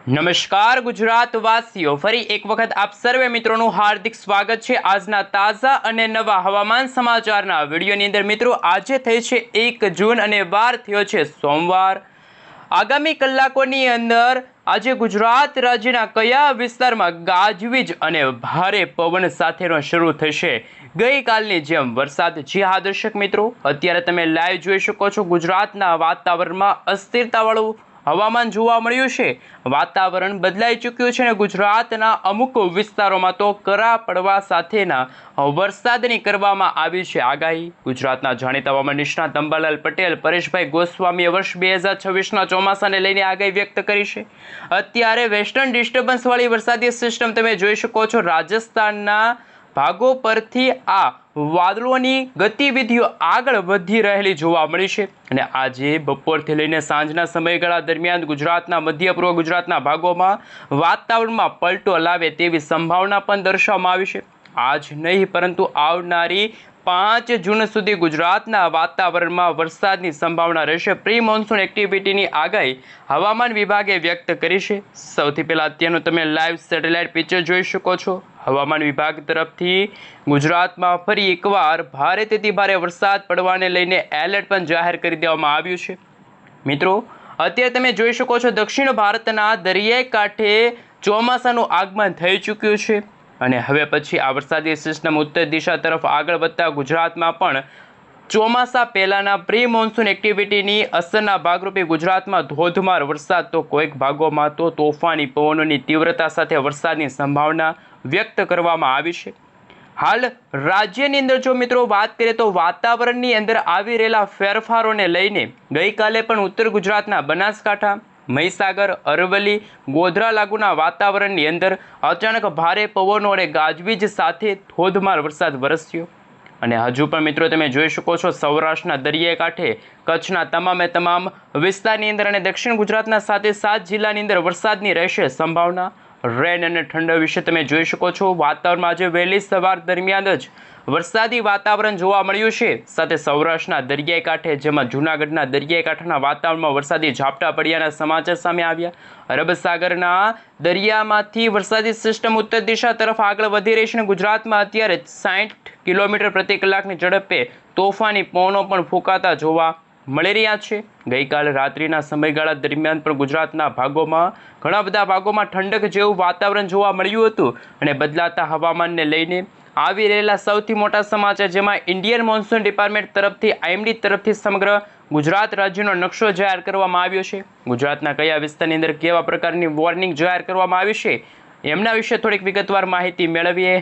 નમસ્કાર ગુજરાતવાસીઓ, ફરી એક વખત આપ સર્વે મિત્રોનું હાર્દિક સ્વાગત છે આજના તાજા અને નવા હવામાન સમાચારના વિડીયોની અંદર। મિત્રો, આજે થઈ છે 1 જૂન અને વાર થયો છે સોમવાર। આગામી કલાકોની અંદર આજે ગુજરાત રાજ્યના કયા વિસ્તારમાં ગાજવીજ અને ભારે પવન સાથેનો શરૂ થશે ગઈકાલની જેમ વરસાદ? જી હા દર્શક મિત્રો, અત્યારે તમે લાઈવ જોઈ શકો છો ગુજરાતના વાતાવરણમાં અસ્થિરતાવાળું હવામાન જોવા મળ્યું છે। વાતાવરણ બદલાઈ ચૂક્યું છે અને ગુજરાતના અમુક વિસ્તારોમાં તો કરા પડવા સાથેના વરસાદની કરવામાં આવી છે આગાહી। ગુજરાતના જાણીતા હવામાન નિષ્ણાત અંબાલાલ પટેલ, પરેશભાઈ ગોસ્વામીએ વર્ષ 2026ના ચોમાસાને લઈને આગાહી વ્યક્ત કરી છે। અત્યારે વેસ્ટર્ન ડિસ્ટર્બન્સ વાળી વરસાદી સિસ્ટમ તમે જોઈ શકો છો રાજસ્થાનના ભાગો પરથી આ વાદળોની ગતિવિધિઓ આગળ વધી રહેલી જોવા મળી છે અને આજે બપોરથી લઈને સાંજના સમયગાળા દરમિયાન ગુજરાતના મધ્ય પૂર્વ ગુજરાતના ભાગોમાં વાતાવરણમાં પલટો લાવે તેવી સંભાવના પણ દર્શાવવામાં આવી છે। આજ નહીં પરંતુ આવનારી 5 જૂન સુધી ગુજરાતના વાતાવરણમાં વરસાદની સંભાવના રહેશે। પ્રી મોન્સૂન એક્ટિવિટીની આગાહી હવામાન વિભાગે વ્યક્ત કરી છે। સૌથી પહેલા અત્યારનું તમે લાઈવ સેટેલાઇટ પિક્ચર જોઈ શકો છો। હવામાન વિભાગ તરફથી ગુજરાતમાં ફરી એકવાર ભારેથી ભારે વરસાદ પડવાને લઈને એલર્ટ પણ જાહેર કરી દેવામાં આવ્યું છે। મિત્રો, અત્યારે તમે જોઈ શકો છો દક્ષિણ ભારતના દરિયાઈ કાંઠે ચોમાસાનું આગમન થઈ ચૂક્યું છે અને હવે પછી આ વરસાદી સિસ્ટમ ઉત્તર દિશા તરફ આગળ વધતા ગુજરાતમાં પણ ચોમાસા પહેલાના પ્રી મોન્સૂન એક્ટિવિટીની અસરના ભાગરૂપે ગુજરાતમાં ધોધમાર વરસાદ તો કોઈક ભાગોમાં તો તોફાની પવનોની તીવ્રતા સાથે વરસાદની સંભાવના વ્યક્ત કરવામાં આવી છે। હાલ રાજ્યની અંદર જો મિત્રો વાત કરીએ તો વાતાવરણની અંદર આવી રહેલા ફેરફારોને લઈને ગઈકાલે પણ ઉત્તર ગુજરાતના બનાસકાંઠા, મહીસાગર, અરવલ્લી, ગોધરા લાગુના વાતાવરણની અંદર અચાનક ભારે પવનો અને ગાજવીજ સાથે ધોધમાર વરસાદ વરસ્યો અને હજુ પણ મિત્રો તમે જોઈ શકો છો સૌરાષ્ટ્રના દરિયાઈ કાંઠે કચ્છના તમામ વિસ્તારની અંદર અને દક્ષિણ ગુજરાતના 7 જિલ્લાની અંદર વરસાદની રહેશે સંભાવના। રેન અને ઠંડા વિશે તમે જોઈ શકો છો વાતાવરણમાં આજે વહેલી સવાર દરમિયાન જ વરસાદી વાતાવરણ જોવા મળ્યું છે। સાથે સૌરાષ્ટ્રના દરિયાઈ કાંઠે જેમાં જૂનાગઢના દરિયાઈ કાંઠાના વાતાવરણમાં વરસાદી ઝાપટા પડ્યાના સમાચાર સામે આવ્યા। અરબ સાગરના દરિયામાંથી વરસાદી સિસ્ટમ ઉત્તર દિશા તરફ આગળ વધી રહી છે અને ગુજરાતમાં અત્યારે 60 કિલોમીટર પ્રતિ કલાકની ઝડપે તોફાની પવનો પણ ફૂંકાતા જોવા મળી રહ્યા છે। ગઈકાલે રાત્રિના સમયગાળા દરમિયાન પણ ગુજરાતના ભાગોમાં ઘણા બધા ભાગોમાં ઠંડક જેવું વાતાવરણ જોવા મળ્યું હતું અને બદલાતા હવામાનને લઈને આવી રહેલા સૌથી મોટા સમાચાર જેમાં ઇન્ડિયન મોન્સૂન ડિપાર્ટમેન્ટ તરફથી IMD તરફથી સમગ્ર ગુજરાત રાજ્યનો નકશો જાહેર કરવામાં આવ્યો છે। ગુજરાતના કયા વિસ્તારની અંદર કેવા પ્રકારની વોર્નિંગ જાહેર કરવામાં આવી છે એમના વિશે થોડીક વિગતવાર માહિતી મેળવીએ।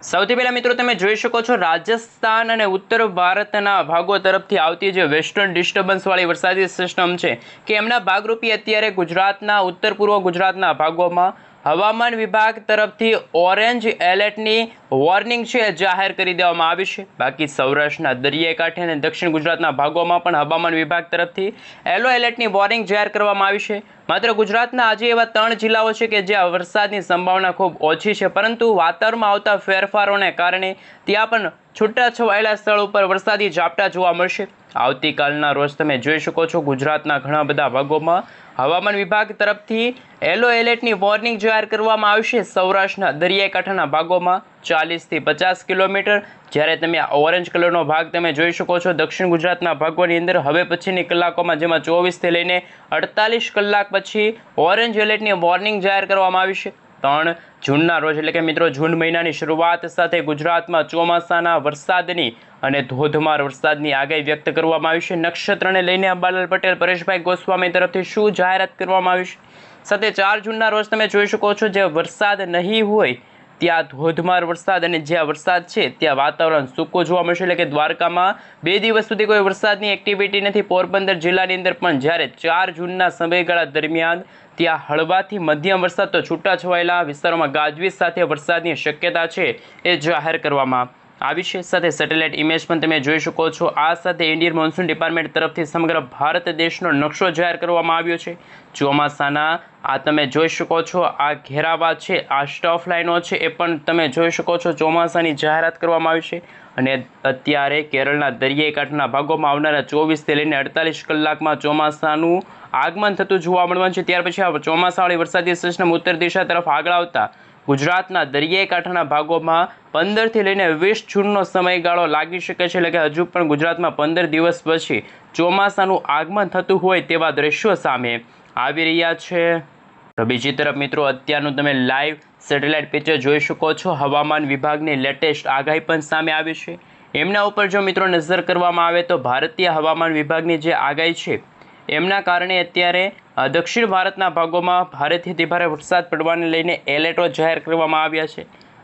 સૌથી પહેલા મિત્રો તમે જોઈ શકો છો રાજસ્થાન અને ઉત્તર ભારતના ભાગો તરફથી આવતી જે વેસ્ટર્ન ડિસ્ટર્બન્સ વાળી વરસાદી સિસ્ટમ છે કે એમના ભાગરૂપે અત્યારે ગુજરાતના ઉત્તર પૂર્વ ગુજરાતના ભાગોમાં હવામાન વિભાગ તરફથી ઓરેન્જ એલર્ટની વોર્નિંગ છે જાહેર કરી દેવામાં આવી છે। બાકી સૌરાષ્ટ્રના દરિયાઈ કાંઠે અને દક્ષિણ ગુજરાતના ભાગોમાં પણ હવામાન વિભાગ તરફથી યલો એલર્ટની વોર્નિંગ જાહેર કરવામાં આવી છે। માત્ર ગુજરાતના આજે એવા 3 જિલ્લાઓ છે કે જ્યાં વરસાદની સંભાવના ખૂબ ઓછી છે પરંતુ વાતાવરણમાં આવતા ફેરફારોને કારણે ત્યાં પણ છૂટાછવાયેલા સ્થળ ઉપર વરસાદી ઝાપટા જોવા મળશે। આવતીકાલના રોજ તમે જોઈ શકો છો ગુજરાતના ઘણા બધા ભાગોમાં હવામાન વિભાગ તરફથી યલો એલર્ટની વોર્નિંગ જાહેર કરવામાં આવશે। સૌરાષ્ટ્રના દરિયાઈ કાંઠાના ભાગોમાં 40 થી 50 કિલોમીટર, જ્યારે તમે આ ઓરેન્જ કલરનો ભાગ તમે જોઈ શકો છો દક્ષિણ ગુજરાતના ભાગોની અંદર હવે પછીની કલાકોમાં જેમાં 24 થી લઈને 48 કલાક પછી ઓરેન્જ એલર્ટની વોર્નિંગ જાહેર કરવામાં આવી છે। 3 જૂનના રોજ એટલે કે મિત્રો જૂન મહિનાની શરૂઆત સાથે ગુજરાતમાં ચોમાસાના વરસાદની અને ધોધમાર વરસાદની આગાહી વ્યક્ત કરવામાં આવી છે। નક્ષત્રને લઈને અંબાલાલ પટેલ, પરેશભાઈ ગોસ્વામી તરફથી શું જાહેરાત કરવામાં આવી છે? સાથે 4 જૂનના રોજ તમે જોઈ શકો છો જે વરસાદ નહીં હોય ત્યાં ધોધમાર વરસાદ અને જ્યાં વરસાદ છે ત્યાં વાતાવરણ સૂકું જોવા મળશે એટલે કે દ્વારકામાં 2 દિવસ સુધી કોઈ વરસાદની એક્ટિવિટી નથી। પોરબંદર જિલ્લાની અંદર પણ જ્યારે 4 જૂનના સમયગાળા દરમિયાન ત્યાં હળવાથી મધ્યમ વરસાદ તો છૂટાછવાયેલા વિસ્તારોમાં ગાજવીજ સાથે વરસાદની શક્યતા છે એ જાહેર કરવામાં આવી છે। સાથે સેટેલાઇટ ઇમેજ પણ તમે જોઈ શકો છો। આ સાથે ઇન્ડિયન મોન્સૂન ડિપાર્ટમેન્ટ તરફથી સમગ્ર ભારત દેશનો નકશો જાહેર કરવામાં આવ્યો છે। ચોમાસાના આ તમે જોઈ શકો છો, આ ઘેરાવા છે, આ સ્ટફ લાઇનો છે, એ પણ તમે જોઈ શકો છો। ચોમાસાની જાહેરાત કરવામાં આવી છે અને અત્યારે કેરળના દરિયાઈ કાંઠાના ભાગોમાં આવનારા 24 થી લઈને 48 કલાકમાં ચોમાસાનું આગમન થતું જોવા મળવાનું છે। ત્યાર પછી આ ચોમાસાવાળી વરસાદી સિસ્ટમ ઉત્તર દિશા તરફ આગળ આવતા ગુજરાતના દરિયાઈ કાંઠાના ભાગોમાં 15 થી લઈને 20 જૂનનો સમયગાળો લાગી શકે છે। એટલે કે હજુ પણ ગુજરાતમાં 15 દિવસ પછી ચોમાસાનું આગમન થતું હોય તેવા દ્રશ્યો સામે આવી રહ્યા છે। તો બીજી તરફ મિત્રો, અત્યારનું તમે લાઈવ સેટેલાઇટ પિક્ચર જોઈ શકો છો। હવામાન વિભાગની લેટેસ્ટ આગાહી પણ સામે આવી છે। એમના ઉપર જો મિત્રો નજર કરવામાં આવે તો ભારતીય હવામાન વિભાગની જે આગાહી છે એમના કારણે અત્યારે દક્ષિણ ભારતના ભાગોમાં ભારેથી અતિભારે વરસાદ પડવાને લઈને એલર્ટો જાહેર કરવામાં આવ્યા છે।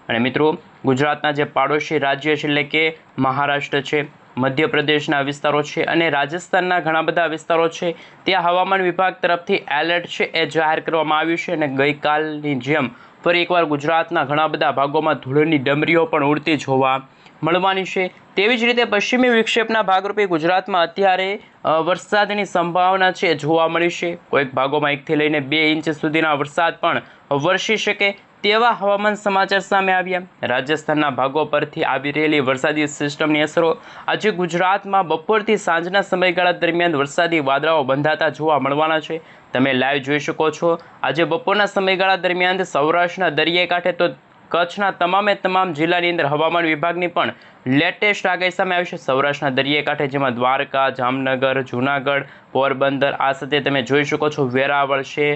અને મિત્રો, ગુજરાતના જે પાડોશી રાજ્ય છે એટલે કે મહારાષ્ટ્ર છે, મધ્યપ્રદેશના વિસ્તારો છે અને રાજસ્થાનના ઘણા બધા વિસ્તારો છે, ત્યાં હવામાન વિભાગ તરફથી એલર્ટ છે એ જાહેર કરવામાં આવ્યું છે। અને ગઈકાલની જેમ ફરી એકવાર ગુજરાતના ઘણા બધા ભાગોમાં ધૂળની ડમરીઓ પણ ઉડતી જોવા મળવાની છે। તેવી જ રીતે પશ્ચિમી વિક્ષેપના ભાગરૂપે ગુજરાતમાં અત્યારે વરસાદની સંભાવના છે જોવા મળી છે। કોઈક ભાગોમાં 1 થી લઈને 2 ઇંચ સુધીના વરસાદ પણ વરસી શકે તેવા હવામાન સમાચાર સામે આવ્યા। રાજસ્થાનના ભાગો પરથી આવી રહેલી વરસાદી સિસ્ટમની અસરો આજે ગુજરાતમાં બપોરથી સાંજના સમયગાળા દરમિયાન વરસાદી વાદળાઓ બંધાતા જોવા મળવાના છે। તમે લાઈવ જોઈ શકો છો। આજે બપોરના સમયગાળા દરમિયાન સૌરાષ્ટ્રના દરિયાઈ કાંઠે તો કચ્છના તમામ જિલ્લાની અંદર હવામાન વિભાગની પણ લેટેસ્ટ આગાહી સામે આવી છે। સૌરાષ્ટ્રના દરિયાઈ કાંઠે જેમાં દ્વારકા, જામનગર, જૂનાગઢ, પોરબંદર, આ સાથે તમે જોઈ શકો છો વેરાવળ છે,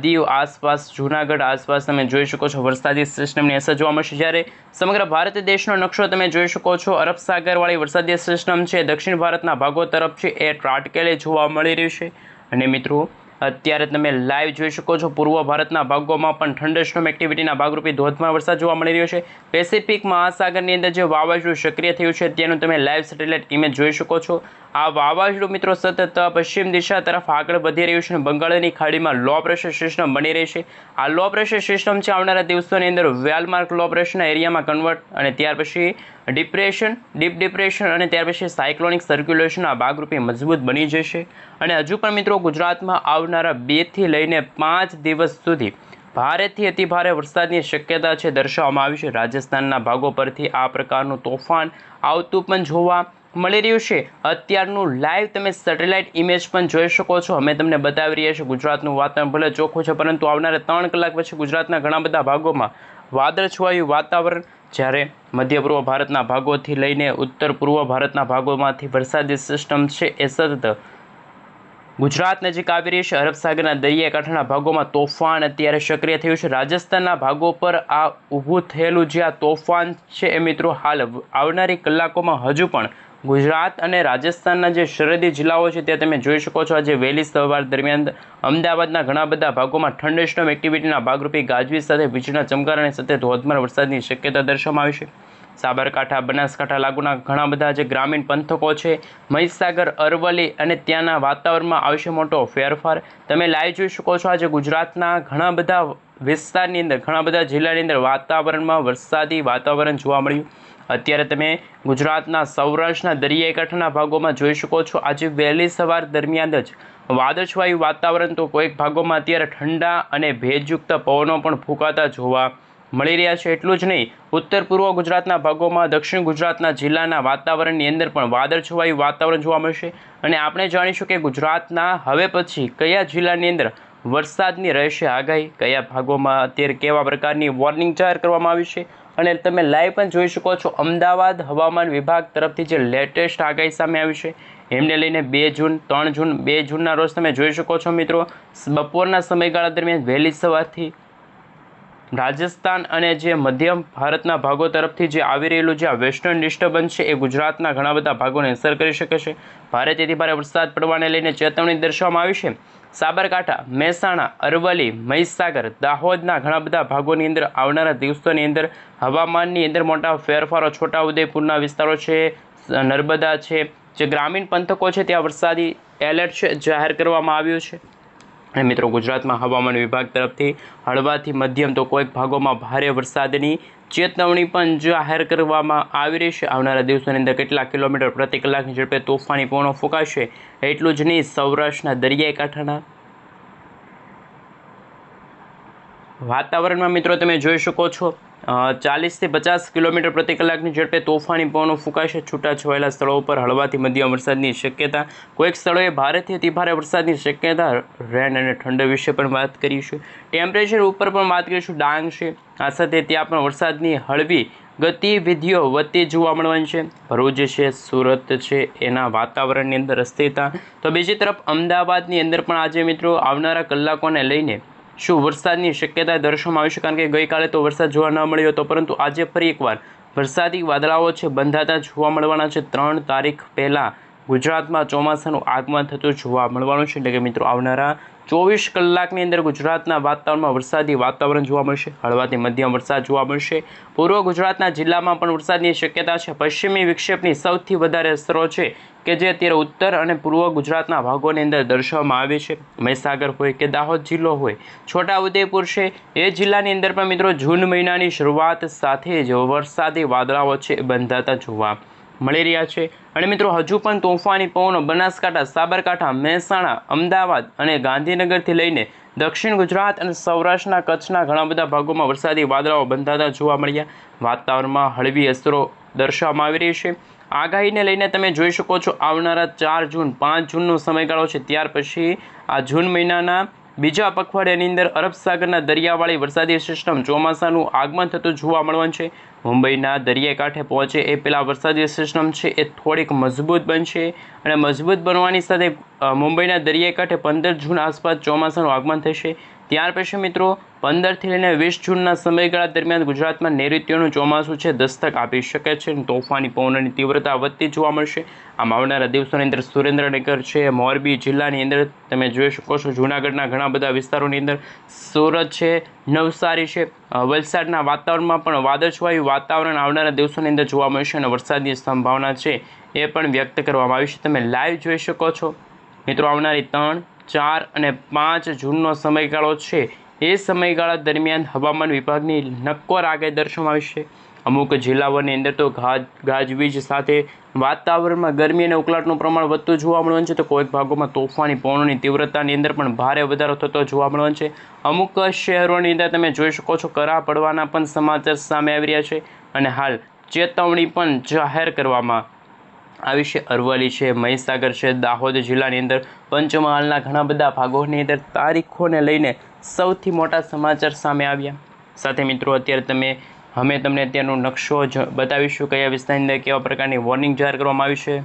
દીવ આસપાસ, જૂનાગઢ આસપાસ તમે જોઈ શકો છો વરસાદી સિસ્ટમની અસર જોવા મળશે। જ્યારે સમગ્ર ભારત દેશનો નકશો તમે જોઈ શકો છો, અરબ સાગરવાળી વરસાદી સિસ્ટમ છે દક્ષિણ ભારતના ભાગો તરફ છે એ ત્રાટકેલી જોવા મળી રહી છે। અને મિત્રો, અત્યારે તમે લાઈવ જોઈ શકો છો, પૂર્વ ભારતના ભાગોમાં પણ થંડરસ્ટોર્મ એક્ટિવિટીના ભાગરૂપે ધોધમાર વરસાદ જોવા મળી રહ્યો છે। પેસિફિક મહાસાગરની અંદર જે વાવાઝોડું સક્રિય થયું છે તેનું તમે લાઈવ સેટેલાઇટ ઇમેજ જોઈ શકો છો। આ વાવાઝોડું મિત્રો સતત પશ્ચિમ દિશા તરફ આગળ વધી રહ્યું છે અને બંગાળની ખાડીમાં લો પ્રેશર સિસ્ટમ બની રહી છે। આ લો પ્રેશર સિસ્ટમ છે આવનારા દિવસોની અંદર વેલમાર્ક લો પ્રેશરના એરિયામાં કન્વર્ટ અને ત્યાર પછી ડિપ્રેશન, ડીપ ડિપ્રેશન અને ત્યાર પછી સાયક્લોનિક સર્ક્યુલેશનના ભાગરૂપે મજબૂત બની જશે। અને હજુ પણ મિત્રો ગુજરાતમાં આવનારા 2 થી લઈને 5 દિવસ સુધી ભારેથી અતિભારે વરસાદની શક્યતા છે દર્શાવવામાં આવી છે। રાજસ્થાનના ભાગો પરથી આ પ્રકારનું તોફાન આવતું પણ જોવા મળી રહ્યું છે। અત્યારનું લાઈવ તમે સેટેલાઇટ ઇમેજ પણ જોઈ શકો છો। અમે તમને બતાવી રહ્યા છીએ ગુજરાતનું વાતાવરણ ભલે ચોખ્ખું છે, પરંતુ આવનારા 3 કલાક પછી ગુજરાતના ઘણા બધા ભાગોમાં વાદળછવાયું વાતાવરણ, જ્યારે મધ્ય પૂર્વ ભારતના ભાગોથી લઈને ઉત્તર પૂર્વ ભારતના ભાગોમાંથી વરસાદી સિસ્ટમ છે એ સતત ગુજરાત નજીક આવી રહી છે। અરબ સાગરના દરિયાઈ કાંઠાના ભાગોમાં તોફાન અત્યારે સક્રિય થયું છે। રાજસ્થાનના ભાગો પર આ ઊભું થયેલું જે આ તોફાન છે એ મિત્રો હાલ આવનારી કલાકોમાં હજુ પણ ગુજરાત અને રાજસ્થાનના જે સરહદી જિલ્લાઓ છે ત્યાં તમે જોઈ શકો છો। આજે વહેલી સવાર દરમિયાન અમદાવાદના ઘણા બધા ભાગોમાં થંડરસ્ટોર્મ એક્ટિવિટીના ભાગરૂપે ગાજવીજ સાથે વીજળીના ચમકારા સાથે ધોધમાર વરસાદની શક્યતા દર્શાવવામાં આવી છે। સાબરકાંઠા, બનાસકાંઠા લાગુના ઘણા બધા જે ગ્રામીણ પંથકો છે, મહીસાગર, અરવલ્લી અને ત્યાંના વાતાવરણમાં આવશે મોટો ફેરફાર। તમે લાઈવ જોઈ શકો છો। આજે ગુજરાતના ઘણા બધા વિસ્તારની અંદર, ઘણા બધા જિલ્લાની અંદર વાતાવરણમાં વરસાદી વાતાવરણ જોવા મળ્યું। અત્યારે તમે ગુજરાતના સૌરાષ્ટ્રના દરિયાઈ કાંઠાના ભાગોમાં જોઈ શકો છો। આજે વહેલી સવાર દરમિયાન જ વાદળછવાયું વાતાવરણ, તો કોઈક ભાગોમાં અત્યારે ઠંડા અને ભેજયુક્ત પવનો પણ ફૂંકાતા જોવા મળી રહ્યા છે। એટલું જ નહીં, ઉત્તર પૂર્વ ગુજરાતના ભાગોમાં, દક્ષિણ ગુજરાતના જિલ્લાના વાતાવરણની અંદર પણ વાદળછવાયું વાતાવરણ જોવા મળશે। અને આપણે જાણીશું કે ગુજરાતના હવે પછી કયા જિલ્લાની અંદર વરસાદની રહેશે આગાહી, કયા ભાગોમાં અત્યારે કેવા પ્રકારની વોર્નિંગ જાહેર કરવામાં આવી છે। અને તમે લાઈવ પણ જોઈ શકો છો, અમદાવાદ હવામાન વિભાગ તરફથી જે લેટેસ્ટ આગાહી સામે આવી છે એમને લઈને 2 જૂન, 3 જૂન, 2 જૂનના રોજ તમે જોઈ શકો છો મિત્રો, બપોરના સમયગાળા દરમિયાન વહેલી સવારથી રાજસ્થાન અને જે મધ્યમ ભારતના ભાગો તરફથી જે આવી રહેલું જે આ વેસ્ટર્ન ડિસ્ટર્બન્સ છે એ ગુજરાતના ઘણા બધા ભાગોને અસર કરી શકે છે। ભારેથી ભારે વરસાદ પડવાને લઈને ચેતવણી દર્શાવવામાં આવી છે। સાબરકાંઠા, મહેસાણા, અરવલ્લી, મહીસાગર, દાહોદના ઘણા બધા ભાગોની અંદર આવનારા દિવસોની અંદર હવામાનની અંદર મોટા ફેરફારો, છોટાઉદેપુરના વિસ્તારો છે, નર્મદા છે, જે ગ્રામીણ પંથકો છે ત્યાં વરસાદી એલર્ટ છે જાહેર કરવામાં આવ્યું છે। અને મિત્રો ગુજરાતમાં હવામાન વિભાગ તરફથી હળવાથી મધ્યમ તો કોઈક ભાગોમાં ભારે વરસાદની ચેતવણી પણ જાહેર કરવામાં આવી રહી છે. આવનારા દિવસોની અંદર કેટલાક કિલોમીટર પ્રતિ કલાકની ઝડપે તોફાની પવનો ફૂંકાશે. એટલું જ નહીં, સૌરાષ્ટ્રના દરિયાઈ કાંઠાના વાતાવરણમાં મિત્રો તમે જોઈ શકો છો 40 થી 50 કિલોમીટર પ્રતિ કલાકની ઝડપે તોફાની પવનો ફૂંકાશે. છૂટાછવાયેલા સ્થળો પર હળવાથી મધ્યમ વરસાદની શક્યતા, કોઈક સ્થળોએ ભારેથી અતિભારે વરસાદની શક્યતા. રેન અને ઠંડી વિશે પણ વાત કરીશું. ટેમ્પરેચર ઉપર પણ વાત કરીશું. ડાંગ છે, આ સાથે ત્યાં પણ વરસાદની હળવી ગતિવિધિઓ વધતી જોવા મળવાની છે. ભરૂચ છે, સુરત છે, એના વાતાવરણની અંદર અસ્થિરતા. તો બીજી તરફ અમદાવાદની અંદર પણ આજે મિત્રો આવનારા કલાકોને લઈને શું વરસાદની શક્યતા દર્શાવવામાં આવી છે, કારણ કે ગઈકાલે તો વરસાદ જોવા ન મળ્યો હતો, પરંતુ આજે ફરી એકવાર વરસાદી વાદળાઓ છે બંધાતા જોવા મળવાના છે. 3 તારીખ પહેલાં ગુજરાતમાં ચોમાસાનું આગમન થતું જોવા મળવાનું છે. એટલે કે મિત્રો આવનારા 24 કલાકની અંદર ગુજરાતના વાતાવરણમાં વરસાદી વાતાવરણ જોવા મળશે. હળવાથી મધ્યમ વરસાદ જોવા મળશે. પૂર્વ ગુજરાતના જિલ્લામાં પણ વરસાદની શક્યતા છે. પશ્ચિમી વિક્ષેપની સૌથી વધારે અસરો છે કે જે અત્યારે ઉત્તર અને પૂર્વ ગુજરાતના ભાગોની અંદર દર્શાવવામાં આવે છે. મહીસાગર હોય કે દાહોદ જિલ્લો હોય, છોટાઉદેપુર છે, એ જિલ્લાની અંદર પણ મિત્રો જૂન મહિનાની શરૂઆત સાથે જ વરસાદી વાદળાઓ છે બંધાતા જોવા મળી રહ્યા છે. અને મિત્રો હજુ પણ તોફાની પવનો બનાસકાંઠા, સાબરકાંઠા, મહેસાણા, અમદાવાદ અને ગાંધીનગરથી લઈને દક્ષિણ ગુજરાત અને સૌરાષ્ટ્રના કચ્છના ઘણા બધા ભાગોમાં વરસાદી વાદળાઓ બંધાતા જોવા મળ્યા. વાતાવરણમાં હળવી અસરો દર્શાવવામાં આવી રહી છે. આગાહીને લઈને તમે જોઈ શકો છો આવનારા 4 જૂન 5 જૂનનો સમયગાળો છે. ત્યાર પછી આ જૂન મહિનાના બીજા પખવાડિયાની અંદર અરબ સાગરના દરિયાવાળી વરસાદી સિસ્ટમ ચોમાસાનું આગમન થતું જોવા મળવાનું છે. મુંબઈના દરિયાઈ કાંઠે પહોંચે એ પહેલાં વરસાદી સિસ્ટમ છે એ થોડીક મજબૂત બનશે અને મજબૂત બનવાની સાથે મુંબઈના દરિયાઈ કાંઠે 15 જૂન આસપાસ ચોમાસાનું આગમન થશે. ત્યાર પછી મિત્રો 15 થી લઈને 20 જૂનના સમયગાળા દરમિયાન ગુજરાતમાં નૈઋત્યનું ચોમાસું છે દસ્તક આપી શકે છે. તોફાની પવનોની તીવ્રતા વધતી જોવા મળશે. આમ આવનારા દિવસોની અંદર સુરેન્દ્રનગર છે, મોરબી જિલ્લાની અંદર તમે જોઈ શકો છો, જૂનાગઢના ઘણા બધા વિસ્તારોની અંદર, સુરત છે, નવસારી છે, વલસાડના વાતાવરણમાં પણ વાદળછવાયું વાતાવરણ આવનારા દિવસોની અંદર જોવા મળશે અને વરસાદની સંભાવના છે એ પણ વ્યક્ત કરવામાં આવી છે. તમે લાઈવ જોઈ શકો છો મિત્રો. આવનારી 3, 4 અને 5 જૂનનો સમયગાળો છે એ સમયગાળા દરમિયાન હવામાન વિભાગની નક્કોર આગાહી દર્શાવવામાં આવી છે. અમુક જિલ્લાઓની અંદર તો ગાજવીજ સાથે વાતાવરણમાં ગરમી અને ઉકળાટનું પ્રમાણ વધતું જોવા મળવાનું છે. તો કોઈક ભાગોમાં તોફાની પવનોની તીવ્રતાની અંદર પણ ભારે વધારો થતો જોવા મળવાનો છે. અમુક શહેરોની અંદર તમે જોઈ શકો છો કરા પડવાના પણ સમાચાર સામે આવી રહ્યા છે અને હાલ ચેતવણી પણ જાહેર કરવામાં આવી છે. અરવલ્લી છે, મહીસાગર છે, દાહોદ જિલ્લાની અંદર, પંચમહાલના ઘણા બધા ભાગોની અંદર તારીખોને લઈને સૌથી મોટા સમાચાર સામે આવ્યા. સાથે મિત્રો અત્યારે અમે તમને અત્યારનો નકશો બતાવીશું કયા વિસ્તારની અંદર કેવા પ્રકારની વોર્નિંગ જાહેર કરવામાં આવી છે.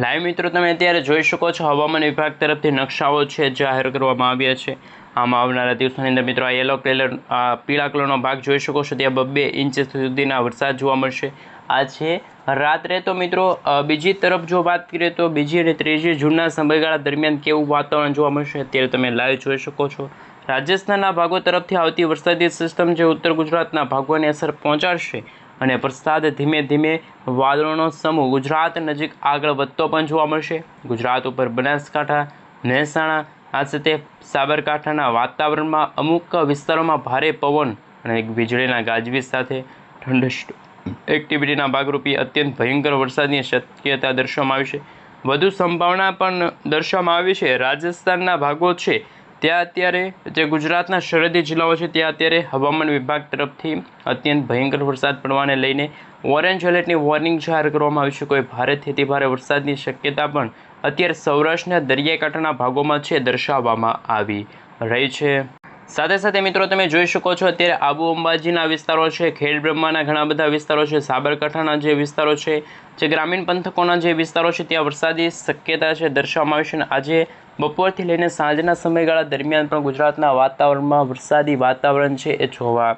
લાઈવ મિત્રો તમે અત્યારે જોઈ શકો છો હવામાન વિભાગ તરફથી નકશાઓ છે જાહેર કરવામાં આવ્યા છે. આમાં આવનારા દિવસોની અંદર મિત્રો આ યલો કલર, પીળા કલરનો ભાગ જોઈ શકો છો, ત્યાં 2 ઇંચ સુધીના વરસાદ જોવા મળશે. આ છે રાત્રે. તો મિત્રો બીજી તરફ જો વાત કરીએ તો 2 અને 3 જૂનના સમયગાળા દરમિયાન કેવું વાતાવરણ જોવા મળશે અત્યારે તમે લાઈવ જોઈ શકો છો. રાજસ્થાનના ભાગો તરફથી આવતી વરસાદી સિસ્ટમ જે ઉત્તર ગુજરાતના ભાગોને અસર પહોંચાડશે અને વરસાદ ધીમે ધીમે વાદળોનો સમૂહ ગુજરાત નજીક આગળ વધતો પણ જોવા મળશે. ગુજરાત ઉપર બનાસકાંઠા, મહેસાણા, આ સાથે સાબરકાંઠાના વાતાવરણમાં અમુક વિસ્તારોમાં ભારે પવન અને વીજળીના ગાજવીજ સાથે ઠંડી એક્ટિવિટીના ભાગરૂપે અત્યંત ભયંકર વરસાદની શક્યતા દર્શાવવામાં આવી છે. વધુ સંભાવના પણ દર્શાવવામાં આવી છે. રાજસ્થાનના ભાગો છે ત્યાં અત્યારે જે ગુજરાતના સરહદી જિલ્લાઓ છે ત્યાં અત્યારે હવામાન વિભાગ તરફથી અત્યંત ભયંકર વરસાદ પડવાને લઈને ઓરેન્જ એલર્ટની વોર્નિંગ જાહેર કરવામાં આવી છે. કોઈ ભારેથી અતિભારે વરસાદની શક્યતા પણ અત્યારે સૌરાષ્ટ્રના દરિયાઈ કાંઠાના ભાગોમાં છે દર્શાવવામાં આવી રહી છે. સાથે સાથે મિત્રો તમે જોઈ શકો છો અત્યારે આબુ અંબાજીના વિસ્તારો છે, ખેડબ્રહ્માના ઘણા બધા વિસ્તારો છે, સાબરકાંઠાના જે વિસ્તારો છે, જે ગ્રામીણ પંથકોના જે વિસ્તારો છે ત્યાં વરસાદી શક્યતા છે દર્શાવવામાં આવી છે. અને આજે બપોરથી લઈને સાંજના સમયગાળા દરમિયાન પણ ગુજરાતના વાતાવરણમાં વરસાદી વાતાવરણ છે એ જોવા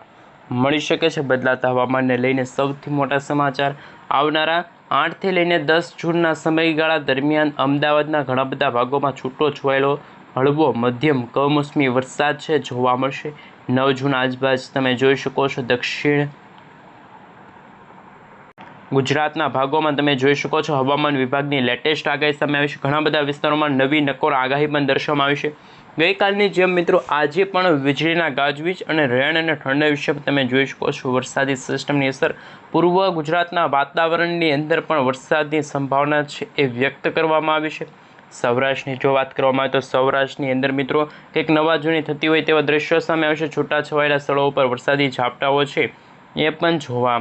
મળી શકે છે. બદલાતા હવામાનને લઈને સૌથી મોટા સમાચાર આવનારા 8 થી લઈને 10 જૂનના સમયગાળા દરમિયાન અમદાવાદના ઘણા બધા ભાગોમાં છૂટો છવાયેલો હળવો મધ્યમ કમોસમી વરસાદ છે જોવા મળશે. 9 જૂન આજુબાજુ તમે જોઈ શકો છો દક્ષિણ ગુજરાતના ભાગોમાં તમે જોઈ શકો છો હવામાન વિભાગની લેટેસ્ટ આગાહી સામે આવી છે. ઘણા બધા વિસ્તારોમાં નવી નક્કોર આગાહી પણ દર્શાવવામાં આવી છે. ગઈકાલની જેમ મિત્રો આજે પણ વીજળીના ગાજવીજ અને રેણ અને ઠંડા વિશે તમે જોઈ શકો છો. વરસાદી સિસ્ટમની અસર પૂર્વ ગુજરાતના વાતાવરણની અંદર પણ વરસાદની સંભાવના છે એ વ્યક્ત કરવામાં આવી છે. સૌરાષ્ટ્રની જો વાત કરવામાં આવે તો સૌરાષ્ટ્રની અંદર મિત્રો કંઈક નવા જૂની થતી હોય તેવા દ્રશ્યો સામે આવશે. છૂટાછવાયેલા સ્થળો ઉપર વરસાદી ઝાપટાઓ છે એ પણ જોવા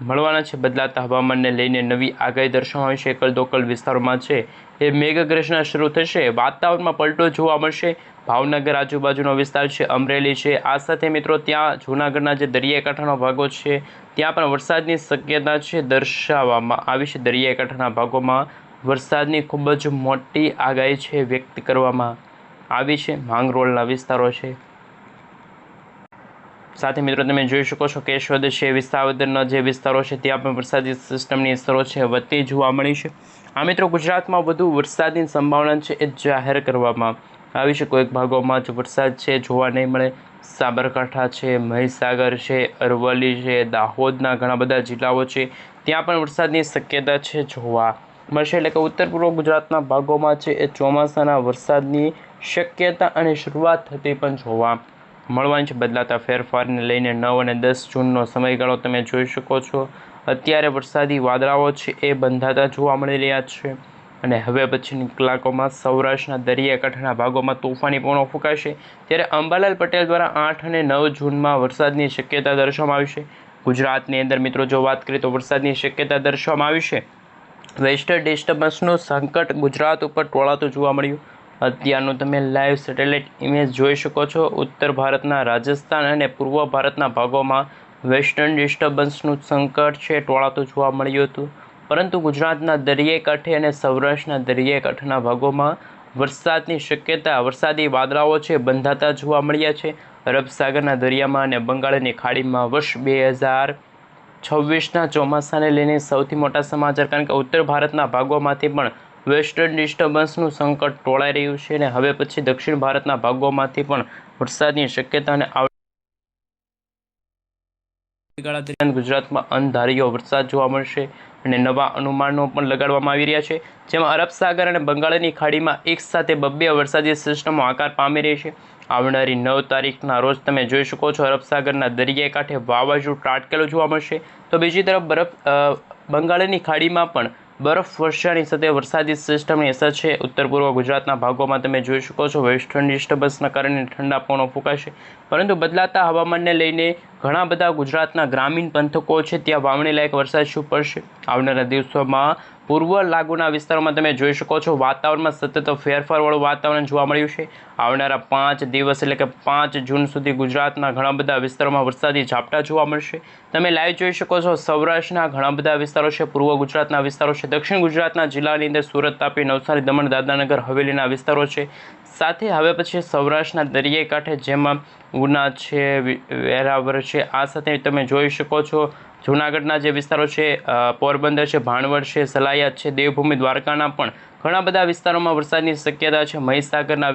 મળવાના છે. બદલાતા હવામાનને લઈને નવી આગાહી દર્શાવવામાં આવી છે. એકલ-દોકલ વિસ્તારોમાં છે એ મેઘગર્જના શરૂ થશે. વાતાવરણમાં પલટો જોવા મળશે. ભાવનગર આજુબાજુનો વિસ્તાર છે, અમરેલી છે, આ સાથે મિત્રો ત્યાં જૂનાગઢના જે દરિયાકાંઠાના ભાગો છે ત્યાં પણ વરસાદની શક્યતા છે દર્શાવવામાં આવી છે. દરિયાકાંઠાના ભાગોમાં વરસાદની ખૂબ જ મોટી આગાહી છે વ્યક્ત કરવામાં આવી છે. માંગરોળના વિસ્તારો છે, સાથે મિત્રો તમે જોઈ શકો છો કેશોદ છે, વિસાવદરના જે વિસ્તારો છે ત્યાં પણ વરસાદી સિસ્ટમની અસરો છે વધતી જોવા મળી છે. આ મિત્રો ગુજરાતમાં વધુ વરસાદની સંભાવના છે એ જાહેર કરવામાં આવી છે. કોઈક ભાગોમાં જ વરસાદ છે જોવા નહીં મળે. સાબરકાંઠા છે, મહીસાગર છે, અરવલ્લી છે, દાહોદના ઘણા બધા જિલ્લાઓ છે ત્યાં પણ વરસાદની શક્યતા છે જોવા મળશે. એટલે કે ઉત્તર પૂર્વ ગુજરાતના ભાગોમાં છે એ ચોમાસાના વરસાદની શક્યતા અને શરૂઆત થતી પણ જોવા મળવાની છે. બદલાતા ફેરફારને લઈને 9 અને 10 જૂનનો સમયગાળો તમે જોઈ શકો છો. અત્યારે વરસાદી વાદળાઓ છે એ બંધાતા જોવા મળી રહ્યા છે અને હવે પછીની કલાકોમાં સૌરાષ્ટ્રના દરિયાકાંઠાના ભાગોમાં તોફાની પવનો ફૂંકાશે. ત્યારે અંબાલાલ પટેલ દ્વારા 8 અને 9 જૂનમાં વરસાદની શક્યતા દર્શાવવામાં આવી છે. ગુજરાતની અંદર મિત્રો જો વાત કરીએ તો વરસાદની શક્યતા દર્શાવવામાં આવી છે. વેસ્ટર્ન ડિસ્ટર્બન્સનું સંકટ ગુજરાત ઉપર ટોળાતું જોવા મળ્યું. અત્યારનું તમે લાઈવ સેટેલાઇટ ઇમેજ જોઈ શકો છો. ઉત્તર ભારતના રાજસ્થાન અને પૂર્વ ભારતના ભાગોમાં વેસ્ટર્ન ડિસ્ટર્બન્સનું સંકટ છે ટોળાતું જોવા મળ્યું હતું. પરંતુ ગુજરાતના દરિયાઈ કાંઠે અને સૌરાષ્ટ્રના દરિયાકાંઠાના ભાગોમાં વરસાદની શક્યતા, વરસાદી વાદળાઓ છે બંધાતા જોવા મળ્યા છે. અરબ સાગરના દરિયામાં અને બંગાળની ખાડીમાં વર્ષ 2026ના ચોમાસાને લઈને સૌથી મોટા સમાચાર, કારણ કે ઉત્તર ભારતના ભાગોમાંથી પણ વેસ્ટર્ન ડિસ્ટર્બન્સનું સંકટ ટોળાઈ રહ્યું છે અને હવે પછી દક્ષિણ ભારતના ભાગોમાંથી પણ વરસાદની શક્યતા અને ગાળા દરમિયાન ગુજરાતમાં અણધાર્યો વરસાદ જોવા મળશે અને નવા અનુમાનો પણ લગાડવામાં આવી રહ્યા છે. જેમાં અરબ સાગર અને બંગાળની ખાડીમાં એક સાથે 2 વરસાદી સિસ્ટમો આકાર પામી રહી છે. આવનારી 9 તારીખના રોજ તમે જોઈ શકો છો અરબ સાગરના દરિયાઈ કાંઠે વાવાઝોડું ત્રાટકેલું જોવા મળશે. તો બીજી તરફ બંગાળની ખાડીમાં પણ બરફ વર્ષાની સાથે વરસાદી સિસ્ટમની અસર છે. ઉત્તર પૂર્વ ગુજરાતના ભાગોમાં તમે જોઈ શકો છો વેસ્ટર્ન ડિસ્ટર્બન્સના કારણે ઠંડા પવનો ફૂંકાશે. પરંતુ બદલાતા હવામાનને લઈને ઘણા બધા ગુજરાતના ગ્રામીણ પંથકો છે ત્યાં વાવણી લાયક વરસાદ શું પડશે. આવનારા દિવસોમાં પૂર્વ લાગુના વિસ્તારોમાં તમે જોઈ શકો છો વાતાવરણમાં સતત ફેરફારવાળું વાતાવરણ જોવા મળ્યું છે. આવનારા 5 દિવસ એટલે કે 5 જૂન સુધી ગુજરાતના ઘણા બધા વિસ્તારોમાં વરસાદી ઝાપટા જોવા મળશે. તમે લાઈવ જોઈ શકો છો સૌરાષ્ટ્રના ઘણા બધા વિસ્તારો છે, પૂર્વ ગુજરાતના વિસ્તારો છે, દક્ષિણ ગુજરાતના જિલ્લાની અંદર સુરત, તાપી, નવસારી, દમણ, દાદરાનગર હવેલીના વિસ્તારો છે. સાથે હવે પછી સૌરાષ્ટ્રના દરિયાઈ કાંઠે જેમાં ઉના છે, વેરાવળ છે, આ સાથે તમે જોઈ શકો છો જૂનાગઢના જે વિસ્તારો છે, પોરબંદર છે, ભાણવડ છે, સલાયાત છે, દેવભૂમિ દ્વારકાના પણ ઘણા બધા વિસ્તારોમાં વરસાદની શક્યતા છે. મહીસાગરના